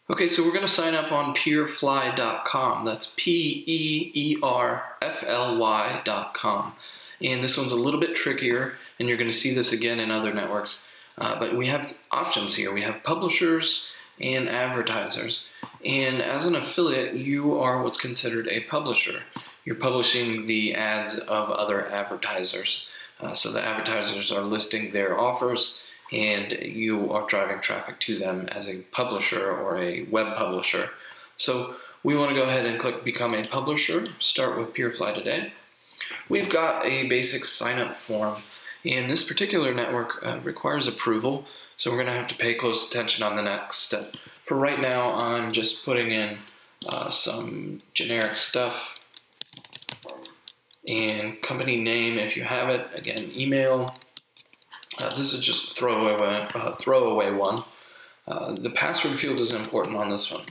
Okay, so we're going to sign up on peerfly.com. That's Peerfly.com. And this one's a little bit trickier, and you're going to see this again in other networks. But we have options here. We have publishers and advertisers. And as an affiliate, you are what's considered a publisher. You're publishing the ads of other advertisers. So the advertisers are listing their offers, and you are driving traffic to them as a publisher or a web publisher. So we want to go ahead and click Become a Publisher. Start with Peerfly today. We've got a basic sign-up form, and this particular network requires approval, so we're going to have to pay close attention on the next step. For right now, I'm just putting in some generic stuff, and company name if you have it, again, email. This is just a throwaway one. The password field is important on this one.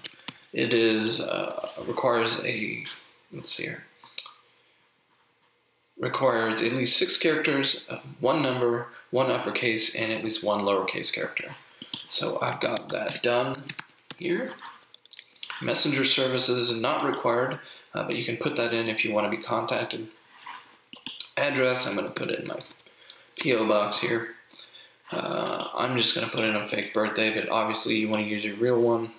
It is requires a, let's see here, requires at least 6 characters, 1 number, 1 uppercase, and at least 1 lowercase character. So I've got that done here. Messenger services is not required, but you can put that in if you want to be contacted. Address, I'm going to put it in my P.O. box here. I'm just going to put in a fake birthday, but obviously you want to use your real one.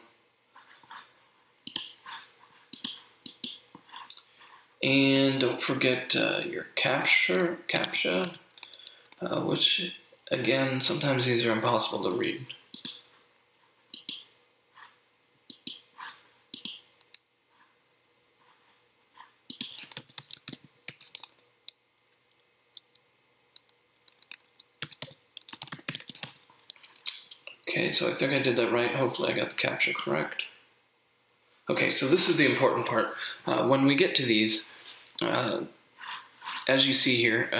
And don't forget your CAPTCHA, which again, sometimes these are impossible to read. Okay, so I think I did that right. Hopefully I got the CAPTCHA correct. Okay, so this is the important part. When we get to these, as you see here,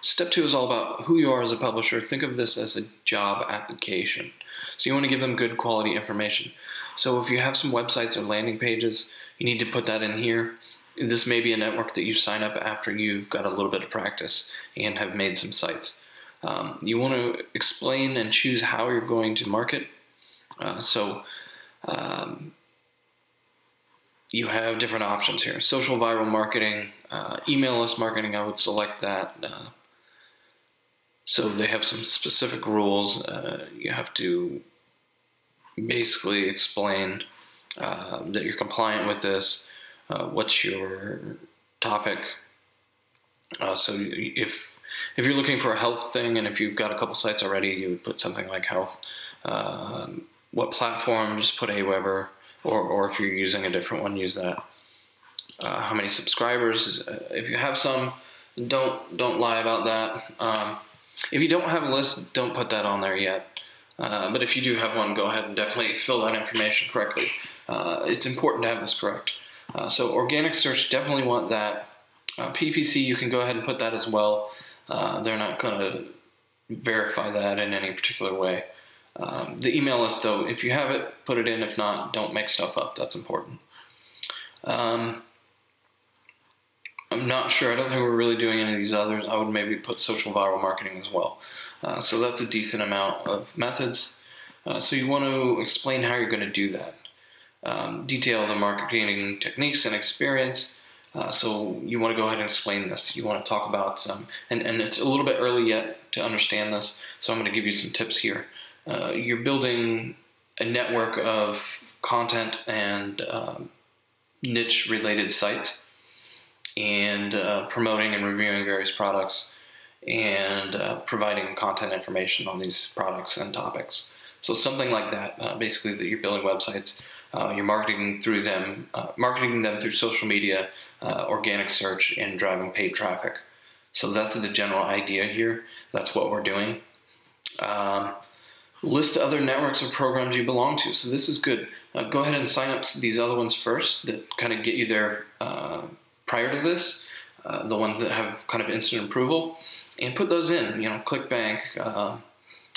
step 2 is all about who you are as a publisher. Think of this as a job application. So you want to give them good quality information. So if you have some websites or landing pages, you need to put that in here. This may be a network that you sign up after you've got a little bit of practice and have made some sites. You want to explain and choose how you're going to market. You have different options here. Social viral marketing, email list marketing, I would select that. So they have some specific rules. You have to basically explain that you're compliant with this. What's your topic? So if you're looking for a health thing, and if you've got a couple sites already, you would put something like health. What platform? Just put Aweber, or if you're using a different one, use that. How many subscribers? If you have some, don't lie about that. If you don't have a list, don't put that on there yet. But if you do have one, go ahead and definitely fill that information correctly. It's important to have this correct. So organic search, definitely want that. PPC, you can go ahead and put that as well. They're not going to verify that in any particular way. The email list, though, if you have it, put it in. If not, don't make stuff up. That's important. I'm not sure. I don't think we're really doing any of these others. I would maybe put social viral marketing as well. So that's a decent amount of methods. So you want to explain how you're going to do that. Detail the marketing techniques and experience. So you want to go ahead and explain this. You want to talk about some, and it's a little bit early yet to understand this, so I'm going to give you some tips here. You're building a network of content and niche-related sites, and promoting and reviewing various products, and providing content information on these products and topics. So something like that, basically that you're building websites. You're marketing them through social media, organic search, and driving paid traffic. So that's the general idea here. That's what we're doing. List other networks or programs you belong to. So this is good. Go ahead and sign up to these other ones first that kind of get you there prior to this, the ones that have kind of instant approval, and put those in. You know, ClickBank,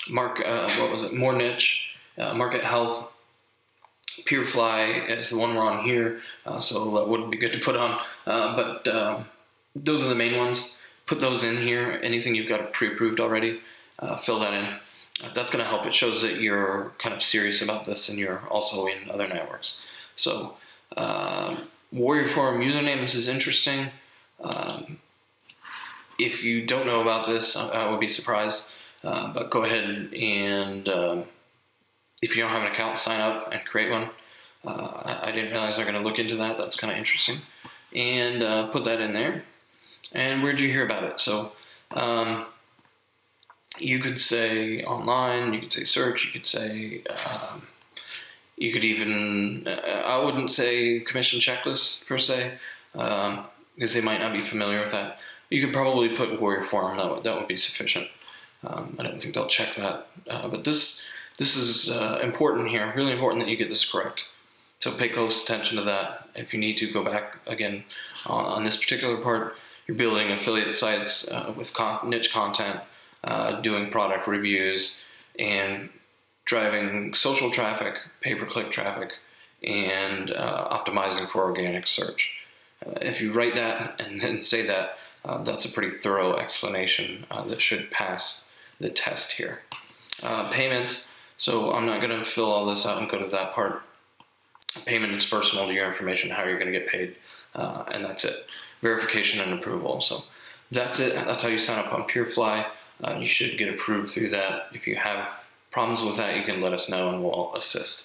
More Niche, Market Health. Peerfly is the one we're on here, so that wouldn't be good to put on, but those are the main ones. Put those in here. Anything you've got pre-approved already, fill that in. That's going to help. It shows that you're kind of serious about this and you're also in other networks. So Warrior Forum username, this is interesting. If you don't know about this, I would be surprised. But go ahead and if you don't have an account, sign up and create one. I didn't realize they're going to look into that. That's kind of interesting. And put that in there. And where'd you hear about it? So you could say online, you could say search, you could say, you could even, I wouldn't say commission checklists per se, because they might not be familiar with that. You could probably put Warrior Forum, that would be sufficient. I don't think they'll check that. But this is important here, really important that you get this correct. So pay close attention to that. If you need to, go back again on this particular part. You're building affiliate sites with niche content, doing product reviews, and driving social traffic, pay-per-click traffic, and optimizing for organic search. If you write that and then say that, that's a pretty thorough explanation that should pass the test here. Payments, so I'm not going to fill all this out and go to that part. Payment is personal to your information, how you're going to get paid, and that's it. Verification and approval. So that's it. That's how you sign up on PureFly. You should get approved through that. If you have problems with that, you can let us know and we'll assist.